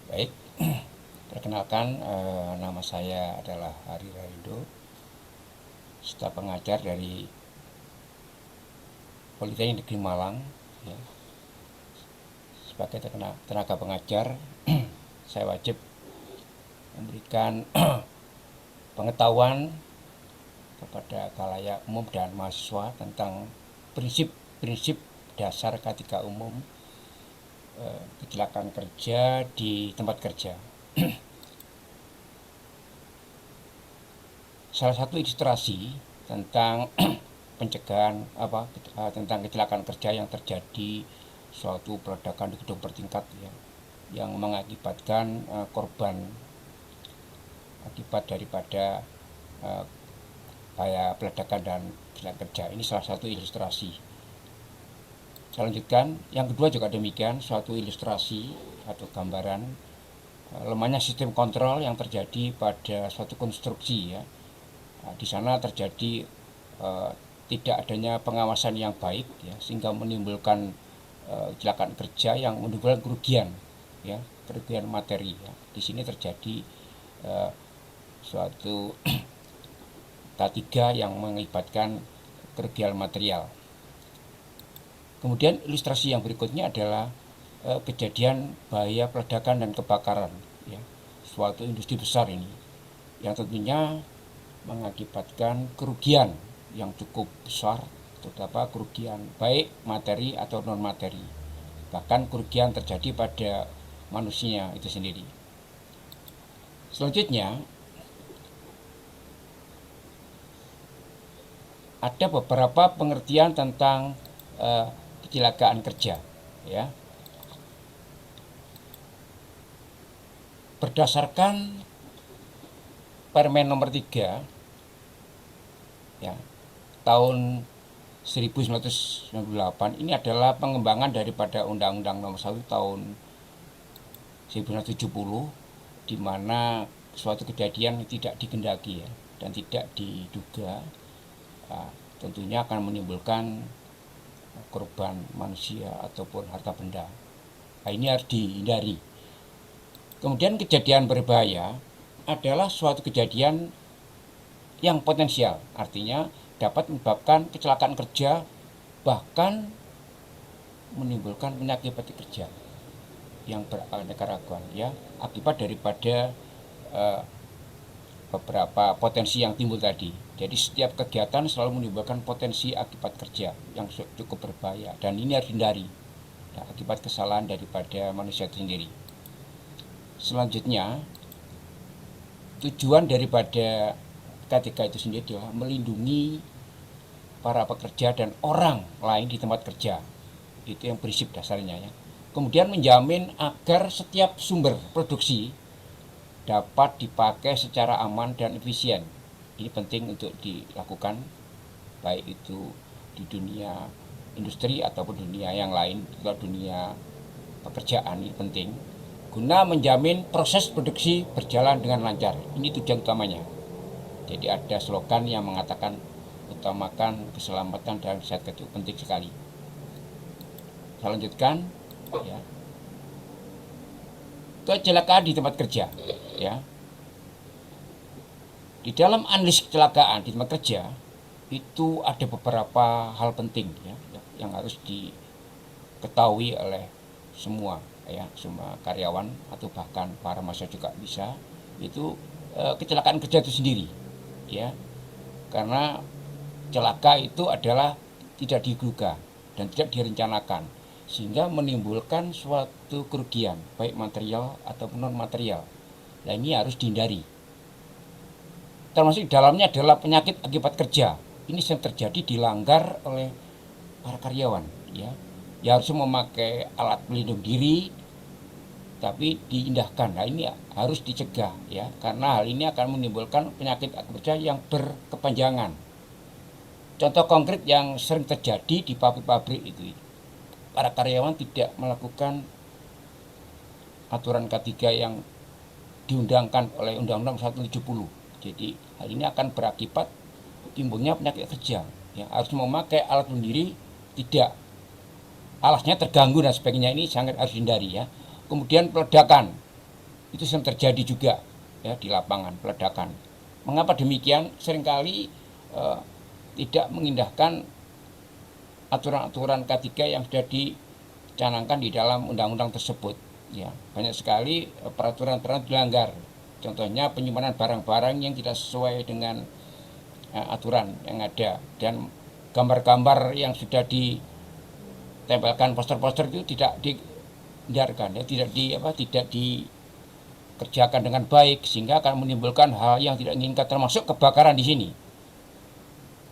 Baik, perkenalkan nama saya adalah Hari Raido, staf pengajar dari Politeknik Negeri Malang. Ya. Sebagai tenaga pengajar, saya wajib memberikan pengetahuan kepada khalayak umum dan mahasiswa tentang prinsip-prinsip dasar ketika umum kecelakaan kerja di tempat kerja. Salah satu ilustrasi tentang pencegahan tentang kecelakaan kerja yang terjadi suatu peledakan di gedung bertingkat ya, yang mengakibatkan korban akibat daripada kayak peledakan dan kecelakaan kerja. Ini salah satu ilustrasi. Saya lanjutkan, yang kedua juga demikian, suatu ilustrasi atau gambaran lemahnya sistem kontrol yang terjadi pada suatu konstruksi ya. Di sana terjadi tidak adanya pengawasan yang baik ya, sehingga menimbulkan kecelakaan kerja yang menimbulkan kerugian ya, kerugian materi ya. Di sini terjadi suatu K3 yang mengakibatkan kerugian material. Kemudian ilustrasi yang berikutnya adalah kejadian bahaya peledakan dan kebakaran ya, suatu industri besar ini yang tentunya mengakibatkan kerugian yang cukup besar, terutama kerugian baik materi atau non materi, bahkan kerugian terjadi pada manusia itu sendiri. Selanjutnya ada beberapa pengertian tentang kecelakaan kerja ya, berdasarkan Permen nomor 3 ya, tahun 1998. Ini adalah pengembangan daripada Undang-Undang nomor 1 tahun 1970, di mana suatu kejadian tidak dikehendaki ya, dan tidak diduga tentunya akan menimbulkan korban manusia ataupun harta benda. Nah, ini harus dihindari. Kemudian kejadian berbahaya adalah suatu kejadian yang potensial, artinya dapat menyebabkan kecelakaan kerja, bahkan menimbulkan penyakit kerja yang beraneka ragam ya, akibat daripada beberapa potensi yang timbul tadi. Jadi setiap kegiatan selalu menimbulkan potensi akibat kerja yang cukup berbahaya, dan ini harus dihindari ya, akibat kesalahan daripada manusia itu sendiri. Selanjutnya, tujuan daripada K3 itu sendiri adalah melindungi para pekerja dan orang lain di tempat kerja. Itu yang prinsip dasarnya ya. Kemudian menjamin agar setiap sumber produksi dapat dipakai secara aman dan efisien. Ini penting untuk dilakukan, baik itu di dunia industri ataupun dunia yang lain, juga dunia pekerjaan. Ini penting guna menjamin proses produksi berjalan dengan lancar. Ini tujuan utamanya. Jadi ada slogan yang mengatakan utamakan keselamatan dan kesehatan, itu penting sekali. Saya lanjutkan ya. Kecelakaan di tempat kerja ya. Di dalam analisis kecelakaan di tempat kerja itu ada beberapa hal penting ya, yang harus diketahui oleh semua ya, semua karyawan atau bahkan para mahasiswa juga bisa. Itu kecelakaan kerja itu sendiri ya, karena celaka itu adalah tidak diduga dan tidak direncanakan, sehingga menimbulkan suatu kerugian baik material ataupun non material. Nah, ini harus dihindari. Termasuk di dalamnya adalah penyakit akibat kerja. Ini yang terjadi dilanggar oleh para karyawan ya. Ya harus memakai alat pelindung diri, tapi diindahkan. Nah, ini harus dicegah ya, karena hal ini akan menimbulkan penyakit akibat kerja yang berkepanjangan. Contoh konkret yang sering terjadi di pabrik-pabrik itu, para karyawan tidak melakukan aturan K3 yang diundangkan oleh Undang-Undang 170. Jadi hal ini akan berakibat timbulnya penyakit kerja ya, harus memakai alat pelindung diri, tidak, alasnya terganggu dan sebagainya. Ini sangat harus dihindari ya. Kemudian peledakan itu sering terjadi juga ya di lapangan peledakan. Mengapa demikian? Seringkali tidak mengindahkan aturan-aturan K3 yang sudah dicanangkan di dalam undang-undang tersebut. Ya, banyak sekali peraturan-peraturan dilanggar. Contohnya penyimpanan barang-barang yang tidak sesuai dengan aturan yang ada, dan gambar-gambar yang sudah ditempelkan poster-poster itu tidak dihindarkan, ya, tidak dikerjakan dengan baik, sehingga akan menimbulkan hal yang tidak diinginkan, termasuk kebakaran di sini.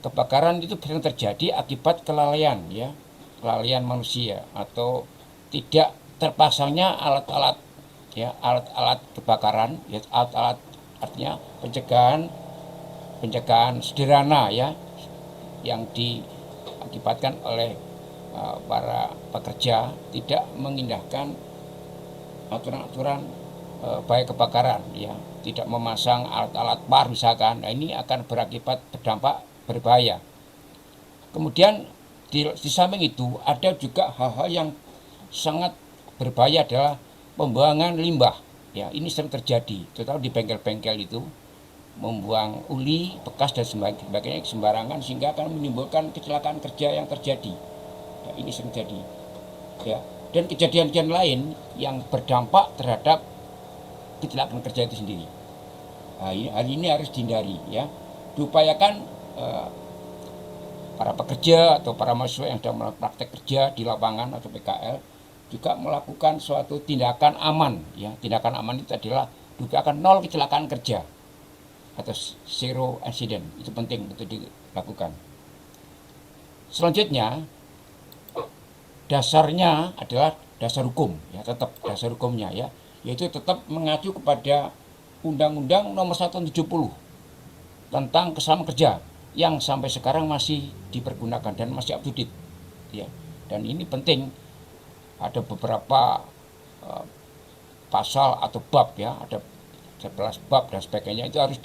Kebakaran itu sering terjadi akibat kelalaian, ya, kelalaian manusia atau tidak terpasangnya alat-alat, ya, alat-alat kebakaran, ya, alat-alat artinya pencegahan sederhana, ya, yang diakibatkan oleh para pekerja tidak mengindahkan aturan-aturan baik kebakaran, ya, tidak memasang alat-alat PAR misalkan. Nah, ini akan berdampak berbahaya. Kemudian di samping itu ada juga hal-hal yang sangat berbahaya adalah pembuangan limbah. Ya, ini sering terjadi, terutama di bengkel-bengkel itu membuang uli bekas dan sebagainya sembarangan, sehingga akan menimbulkan kecelakaan kerja yang terjadi. Ya, ini sering terjadi. Ya, dan kejadian-kejadian lain yang berdampak terhadap kecelakaan kerja itu sendiri. Nah, hal ini harus dihindari, ya. Diupayakan para pekerja atau para mahasiswa yang sedang melakukan praktek kerja di lapangan atau PKL juga melakukan suatu tindakan aman, ya. Tindakan aman itu adalah diupayakan 0 kecelakaan kerja atau zero accident. Itu penting untuk dilakukan. Selanjutnya, dasarnya adalah dasar hukum, ya, tetap dasar hukumnya, ya, yaitu tetap mengacu kepada Undang-Undang Nomor 1 Tahun 70 tentang keselamatan kerja yang sampai sekarang masih dipergunakan dan masih up to date, ya. Dan ini penting, ada beberapa pasal atau bab, ya, ada 11 bab dan sebagainya, itu harus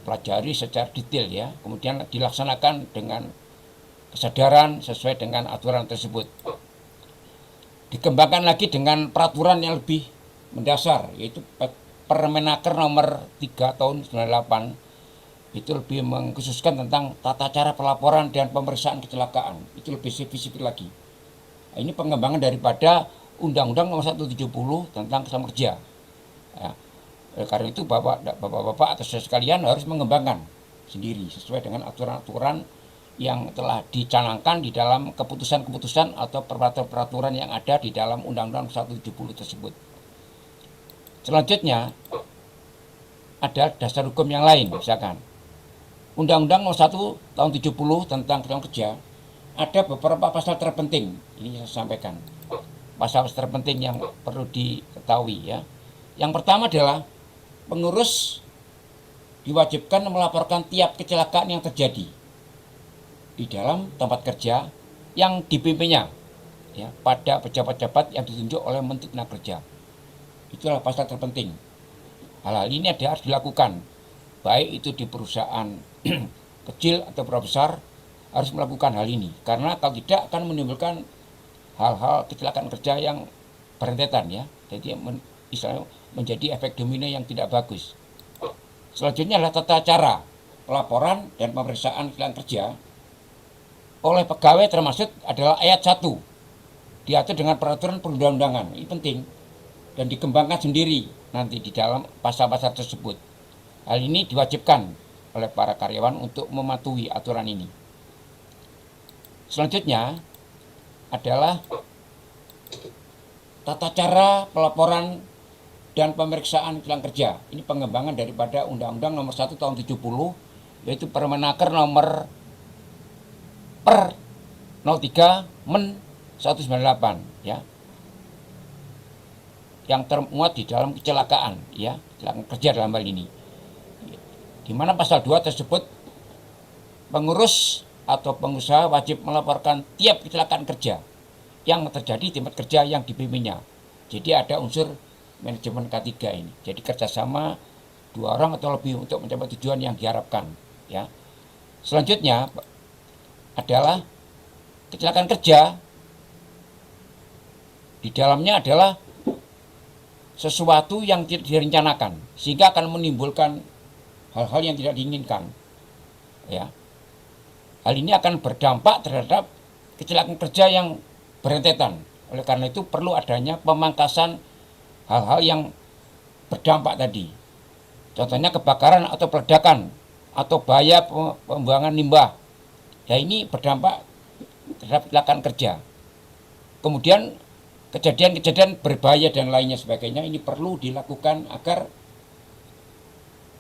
dipelajari secara detail, ya, kemudian dilaksanakan dengan kesadaran sesuai dengan aturan tersebut. Dikembangkan lagi dengan peraturan yang lebih mendasar, yaitu Permenaker nomor 3 tahun 98, itu lebih mengkhususkan tentang tata cara pelaporan dan pemeriksaan kecelakaan. Itu lebih spesifik lagi. Nah, ini pengembangan daripada Undang-Undang Nomor 170 tentang keselamatan kerja. Ya, karena itu bapak-bapak atau saudara sekalian harus mengembangkan sendiri sesuai dengan aturan-aturan yang telah dicanangkan di dalam keputusan-keputusan atau peraturan-peraturan yang ada di dalam Undang-Undang 170 tersebut. Selanjutnya ada dasar hukum yang lain, misalkan Undang-Undang Nomor 1 Tahun 70 tentang keselamatan kerja, ada beberapa pasal terpenting. Ini saya sampaikan pasal-pasal terpenting yang perlu diketahui, ya. Yang pertama adalah pengurus diwajibkan melaporkan tiap kecelakaan yang terjadi di dalam tempat kerja yang dipimpinnya, ya, pada pejabat-pejabat yang ditunjuk oleh Menteri Tenaga Kerja. Itulah pasal terpenting. Hal-hal ini harus dilakukan, baik itu di perusahaan kecil atau besar, harus melakukan hal ini, karena kalau tidak akan menimbulkan hal-hal kecelakaan kerja yang berentetan, ya. Jadi istilahnya menjadi efek domino yang tidak bagus. Selanjutnya adalah tata cara pelaporan dan pemeriksaan kecelakaan kerja oleh pegawai, termasuk adalah ayat 1, diatur dengan peraturan perundang-undangan. Ini penting dan dikembangkan sendiri nanti di dalam pasal-pasal tersebut. Hal ini diwajibkan oleh para karyawan untuk mematuhi aturan ini. Selanjutnya adalah tata cara pelaporan dan pemeriksaan kecelakaan kerja. Ini pengembangan daripada Undang-Undang Nomor 1 Tahun 70, yaitu Permenaker Nomor per 03 Men 198, ya, yang termuat di dalam kecelakaan, ya, kecelakaan kerja dalam hal ini, di mana pasal 2 tersebut pengurus atau pengusaha wajib melaporkan tiap kecelakaan kerja yang terjadi di tempat kerja yang dipimpinnya. Jadi ada unsur manajemen K3 ini. Jadi kerjasama 2 orang atau lebih untuk mencapai tujuan yang diharapkan, ya. Selanjutnya adalah kecelakaan kerja. Di dalamnya adalah sesuatu yang tidak direncanakan, sehingga akan menimbulkan hal-hal yang tidak diinginkan. Ya, hal ini akan berdampak terhadap kecelakaan kerja yang berentetan. Oleh karena itu perlu adanya pemangkasan hal-hal yang berdampak tadi. Contohnya kebakaran atau peledakan atau bahaya pembuangan limbah. Ya, ini berdampak terhadap kecelakaan kerja. Kemudian kejadian-kejadian berbahaya dan lainnya sebagainya ini perlu dilakukan agar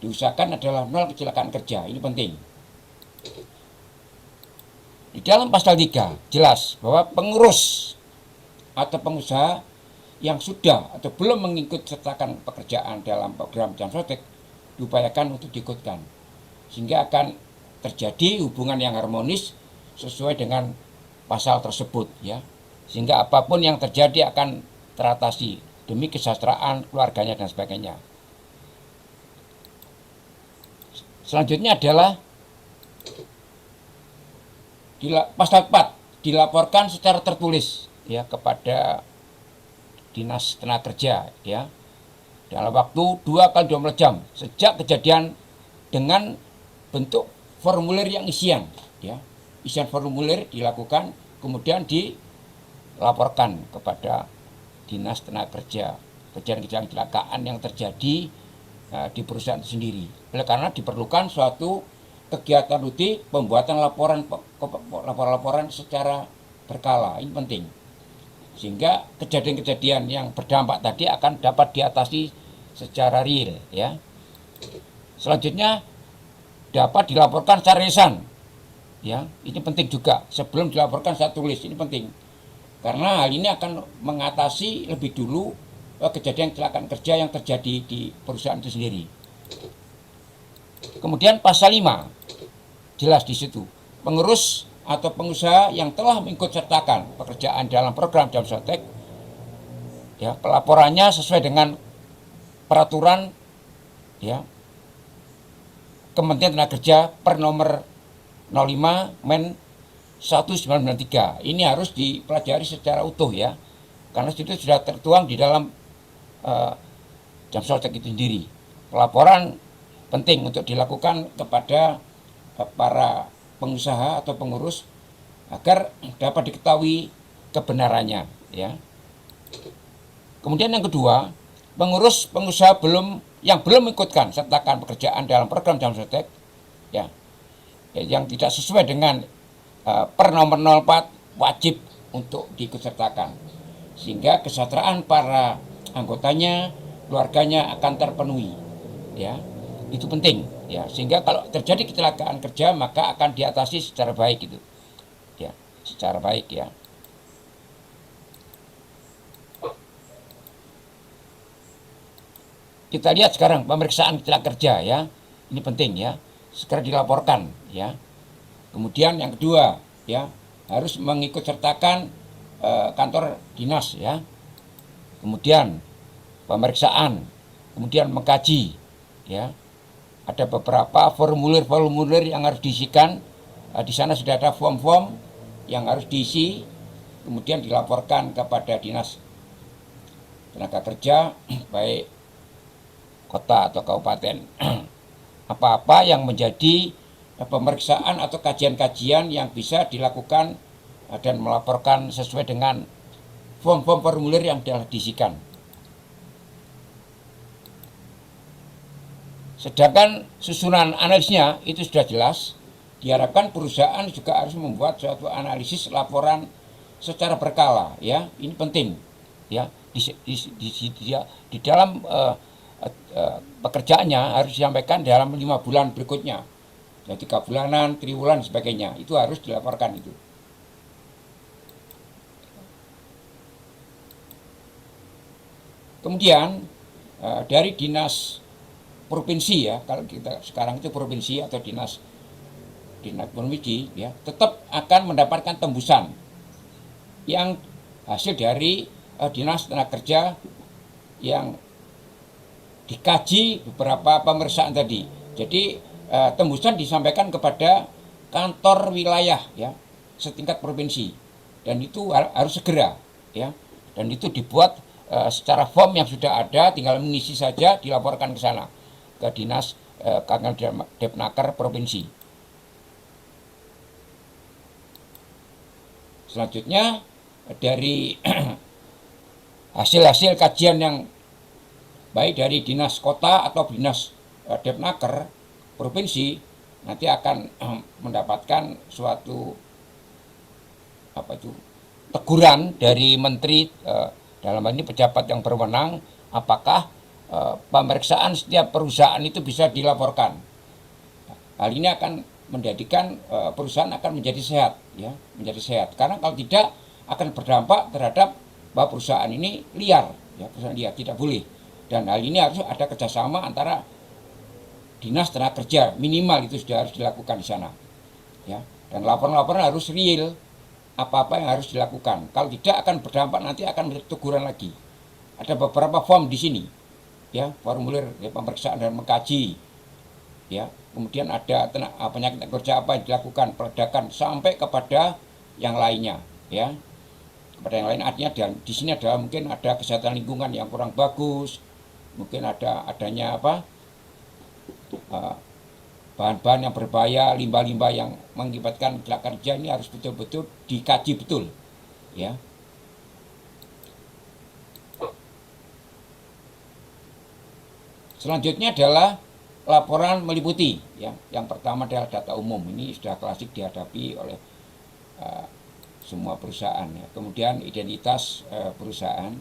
diusahakan adalah nol kecelakaan kerja. Ini penting. Di dalam pasal 3 jelas bahwa pengurus atau pengusaha yang sudah atau belum mengikut sertakan pekerjaan dalam program Jam Sostek diupayakan untuk diikutkan, sehingga akan terjadi hubungan yang harmonis sesuai dengan pasal tersebut, ya, sehingga apapun yang terjadi akan teratasi demi kesejahteraan keluarganya dan sebagainya. Selanjutnya adalah pasal 4 dilaporkan secara tertulis, ya, kepada Dinas Tenaga Kerja, ya, dalam waktu 2x24 jam sejak kejadian dengan bentuk formulir yang isian, ya, isian formulir dilakukan kemudian dilaporkan kepada Dinas Tenaga Kerja kejadian kecelakaan yang terjadi di perusahaan itu sendiri. Oleh karena diperlukan suatu kegiatan rutin pembuatan laporan secara berkala. Ini penting, sehingga kejadian-kejadian yang berdampak tadi akan dapat diatasi secara real, ya. Selanjutnya dapat dilaporkan secara lisan, ya, ini penting juga. Sebelum dilaporkan secara tulis, ini penting karena hal ini akan mengatasi lebih dulu kejadian kecelakaan kerja yang terjadi di perusahaan itu sendiri. Kemudian pasal 5 jelas di situ, pengurus atau pengusaha yang telah mengikut sertakan pekerjaan dalam program Jam Sostek, ya, pelaporannya sesuai dengan peraturan, ya, Kementerian Tenaga Kerja per nomor 05 Men 1993. Ini harus dipelajari secara utuh, ya, karena itu sudah tertuang di dalam Jam Sostek itu sendiri. Pelaporan penting untuk dilakukan kepada para pengusaha atau pengurus agar dapat diketahui kebenarannya, ya. Kemudian yang kedua, pengurus pengusaha yang belum mengikutkan sertakan pekerjaan dalam program Jam Sostek, ya, yang tidak sesuai dengan per nomor 04 wajib untuk diikutsertakan, sehingga kesejahteraan para anggotanya, keluarganya akan terpenuhi, ya. Itu penting, ya, sehingga kalau terjadi kecelakaan kerja maka akan diatasi secara baik, itu, ya, secara baik, ya. Kita lihat sekarang pemeriksaan kecelakaan kerja, ya, ini penting, ya, segera dilaporkan, ya. Kemudian yang kedua, ya, harus mengikut sertakan kantor dinas, ya. Kemudian pemeriksaan, kemudian mengkaji, ya. Ada beberapa formulir-formulir yang harus diisikan. Di sana sudah ada form-form yang harus diisi, kemudian dilaporkan kepada Dinas Tenaga Kerja, baik kota atau kabupaten. Apa-apa yang menjadi pemeriksaan atau kajian-kajian yang bisa dilakukan dan melaporkan sesuai dengan form-form formulir yang telah diisikan. Sedangkan susunan analisnya itu sudah jelas. Diharapkan perusahaan juga harus membuat suatu analisis laporan secara berkala, ya. Ini penting, ya. Di dalam pekerjaannya harus disampaikan dalam 5 bulan berikutnya, ya, 3 bulanan, triwulan, sebagainya. Itu harus dilaporkan itu. Kemudian dari dinas provinsi, ya, kalau kita sekarang itu provinsi atau dinas provinsi, ya, tetap akan mendapatkan tembusan yang hasil dari Dinas Tenaga Kerja yang dikaji beberapa pemeriksaan tadi. Jadi tembusan disampaikan kepada kantor wilayah, ya, setingkat provinsi, dan itu harus segera, ya, dan itu dibuat secara form yang sudah ada, tinggal mengisi saja, dilaporkan ke sana, ke Dinas Kangen Depnaker Provinsi. Selanjutnya dari hasil-hasil kajian yang baik dari Dinas Kota atau Dinas Depnaker Provinsi, nanti akan mendapatkan suatu teguran dari Menteri, dalam hal ini pejabat yang berwenang, apakah pemeriksaan setiap perusahaan itu bisa dilaporkan. Hal ini akan menjadikan perusahaan akan menjadi sehat, ya, menjadi sehat. Karena kalau tidak akan berdampak terhadap bahwa perusahaan ini liar, ya, perusahaan liar tidak boleh. Dan hal ini harus ada kerjasama antara Dinas Tenaga Kerja, minimal itu sudah harus dilakukan di sana, ya. Dan laporan-laporan harus real, apa-apa yang harus dilakukan. Kalau tidak akan berdampak, nanti akan menjadi teguran lagi. Ada beberapa form di sini, ya, formulir ya, pemeriksaan dan mengkaji, ya. Kemudian ada penyakit kerja apa yang dilakukan, peledakan sampai kepada yang lainnya, ya. Kepada yang lain artinya di sini ada mungkin ada kesehatan lingkungan yang kurang bagus, mungkin adanya bahan-bahan yang berbahaya, limbah-limbah yang mengakibatkan kecelakaan kerja, ini harus betul-betul dikaji betul, ya. Selanjutnya adalah laporan meliputi, ya. Yang pertama adalah data umum, ini sudah klasik dihadapi oleh semua perusahaan, ya. Kemudian identitas perusahaan,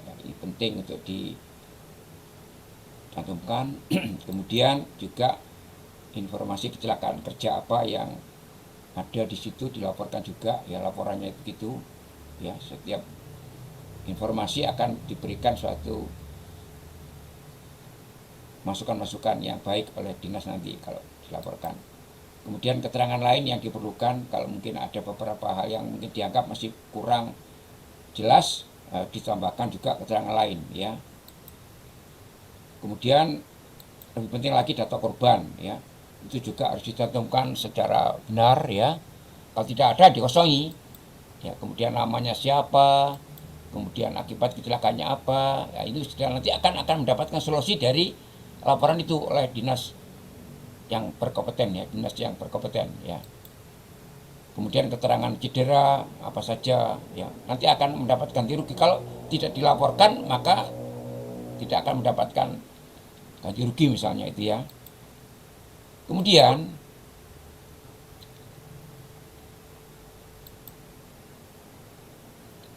ya, ini penting untuk dicantumkan. Kemudian juga informasi kecelakaan kerja apa yang ada di situ dilaporkan juga, ya, laporannya begitu, ya. Setiap informasi akan diberikan suatu masukan-masukan yang baik oleh dinas nanti kalau dilaporkan. Kemudian keterangan lain yang diperlukan kalau mungkin ada beberapa hal yang mungkin dianggap masih kurang jelas, ditambahkan juga keterangan lain, ya. Kemudian lebih penting lagi data korban, ya, itu juga harus dicantumkan secara benar, ya. Kalau tidak ada dikosongi, ya. Kemudian namanya siapa, kemudian akibat kecelakaannya apa, ya, itu sudah nanti akan mendapatkan solusi dari laporan itu oleh dinas yang berkompeten, ya, dinas yang berkompeten, ya. Kemudian keterangan cedera apa saja, ya, nanti akan mendapatkan ganti rugi. Kalau tidak dilaporkan maka tidak akan mendapatkan ganti rugi misalnya itu, ya. Kemudian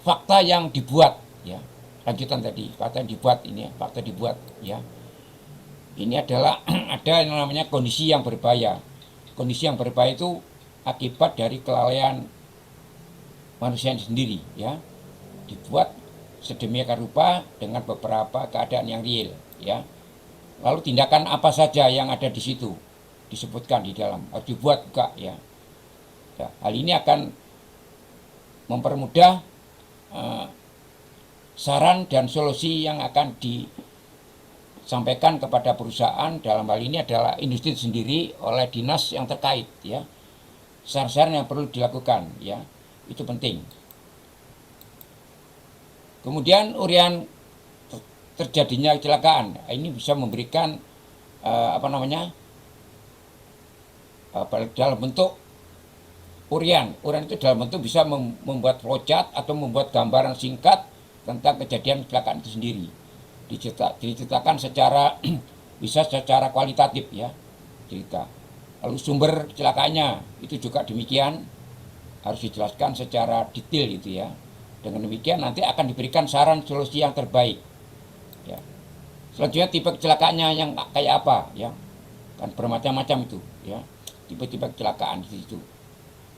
fakta yang dibuat, ya, lanjutan tadi fakta yang dibuat ini, ya, fakta dibuat, ya. Ini adalah ada yang namanya kondisi yang berbahaya. Kondisi yang berbahaya itu akibat dari kelalaian manusia sendiri, ya. Dibuat sedemikian rupa dengan beberapa keadaan yang real, ya. Lalu tindakan apa saja yang ada di situ disebutkan di dalam, harus dibuat juga, ya. Ya, hal ini akan mempermudah saran dan solusi yang akan disampaikan kepada perusahaan, dalam hal ini adalah industri sendiri, oleh dinas yang terkait, ya. Saran-saran yang perlu dilakukan, ya, itu penting. Kemudian urian terjadinya kecelakaan, ini bisa memberikan dalam bentuk urian itu dalam bentuk bisa membuat flowchart atau membuat gambaran singkat tentang kejadian kecelakaan itu sendiri, diceritakan secara bisa secara kualitatif, ya, cerita. Lalu sumber kecelakaannya itu juga demikian harus dijelaskan secara detail, gitu, ya. Dengan demikian nanti akan diberikan saran solusi yang terbaik, ya. Selanjutnya tipe kecelakaannya yang kayak apa, ya, kan bermacam-macam itu, ya, tipe-tipe kecelakaan di situ.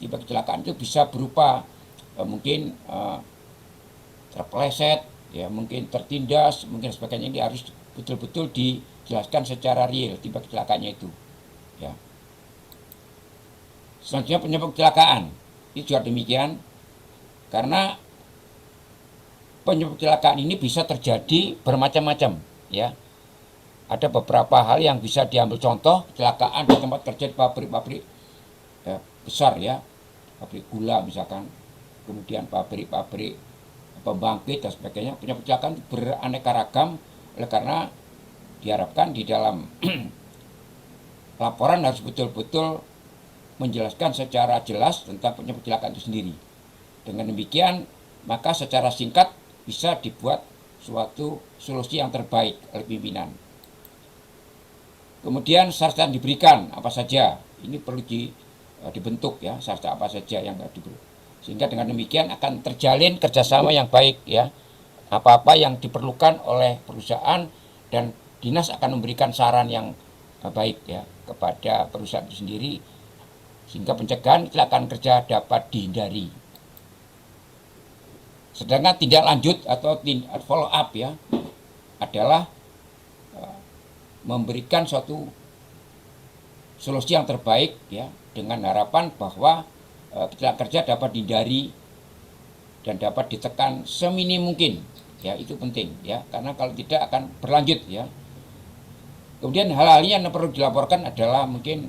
Tipe kecelakaan itu bisa berupa mungkin terpeleset, ya, mungkin tertindas, mungkin sebagainya. Ini harus betul-betul dijelaskan secara real tipe kecelakaannya itu, ya. Selanjutnya penyebab kecelakaan itu juga demikian, karena penyebab kecelakaan ini bisa terjadi bermacam-macam, ya. Ada beberapa hal yang bisa diambil contoh kecelakaan di tempat kerja di pabrik-pabrik, ya, besar, ya, pabrik gula misalkan, kemudian pabrik-pabrik pembangkit dan sebagainya, penyebab kecelakaan beraneka ragam. Oleh karena diharapkan di dalam laporan harus betul-betul menjelaskan secara jelas tentang penyebab kecelakaan itu sendiri. Dengan demikian, maka secara singkat bisa dibuat suatu solusi yang terbaik oleh pimpinan. Kemudian syarat yang diberikan apa saja, ini perlu dibentuk ya, syarat apa saja yang diberi. Sehingga dengan demikian akan terjalin kerjasama yang baik ya. Apa-apa yang diperlukan oleh perusahaan dan dinas akan memberikan saran yang baik ya kepada perusahaan itu sendiri, sehingga pencegahan kecelakaan kerja dapat dihindari. Sedangkan tindak lanjut atau follow up ya adalah memberikan suatu solusi yang terbaik ya, dengan harapan bahwa kecelakaan kerja dapat dihindari dan dapat ditekan seminim mungkin ya, itu penting ya, karena kalau tidak akan berlanjut ya. Kemudian hal-hal yang perlu dilaporkan adalah mungkin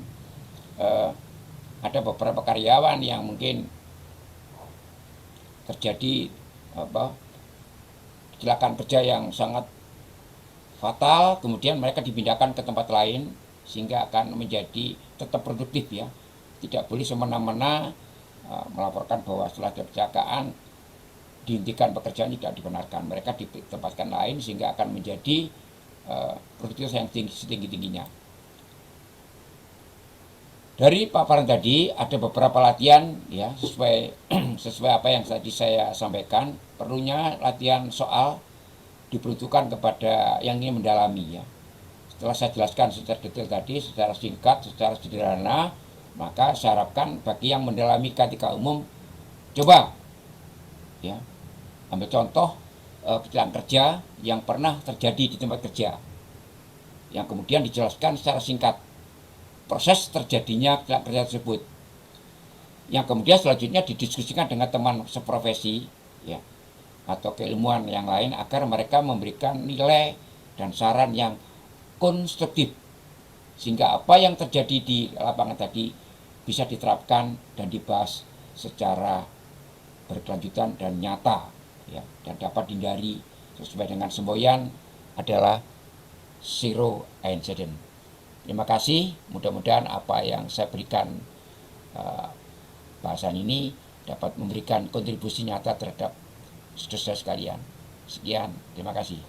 ada beberapa karyawan yang mungkin terjadi kecelakaan kerja yang sangat fatal, kemudian mereka dipindahkan ke tempat lain sehingga akan menjadi tetap produktif ya. Tidak boleh semena-mena melaporkan bahwa setelah kecelakaan dihentikan pekerjaan, tidak dibenarkan. Mereka ditempatkan lain sehingga akan menjadi produktivitas yang setinggi-tingginya. Dari paparan tadi ada beberapa latihan ya, sesuai apa yang tadi saya sampaikan. Perlunya latihan soal diperuntukkan kepada yang ingin mendalami ya. Setelah saya jelaskan secara detail tadi, secara singkat, secara sederhana, maka saya harapkan bagi yang mendalami ketika umum, coba ya ambil contoh kecelakaan kerja yang pernah terjadi di tempat kerja, yang kemudian dijelaskan secara singkat proses terjadinya kecelakaan kerja tersebut, yang kemudian selanjutnya didiskusikan dengan teman seprofesi ya, atau keilmuan yang lain, agar mereka memberikan nilai dan saran yang konstruktif, sehingga apa yang terjadi di lapangan tadi bisa diterapkan dan dibahas secara berkelanjutan dan nyata ya, dan dapat dihindari sesuai dengan semboyan adalah zero incident. Terima kasih, mudah-mudahan apa yang saya berikan bahasan ini dapat memberikan kontribusi nyata terhadap saudara sekalian. Sekian, terima kasih.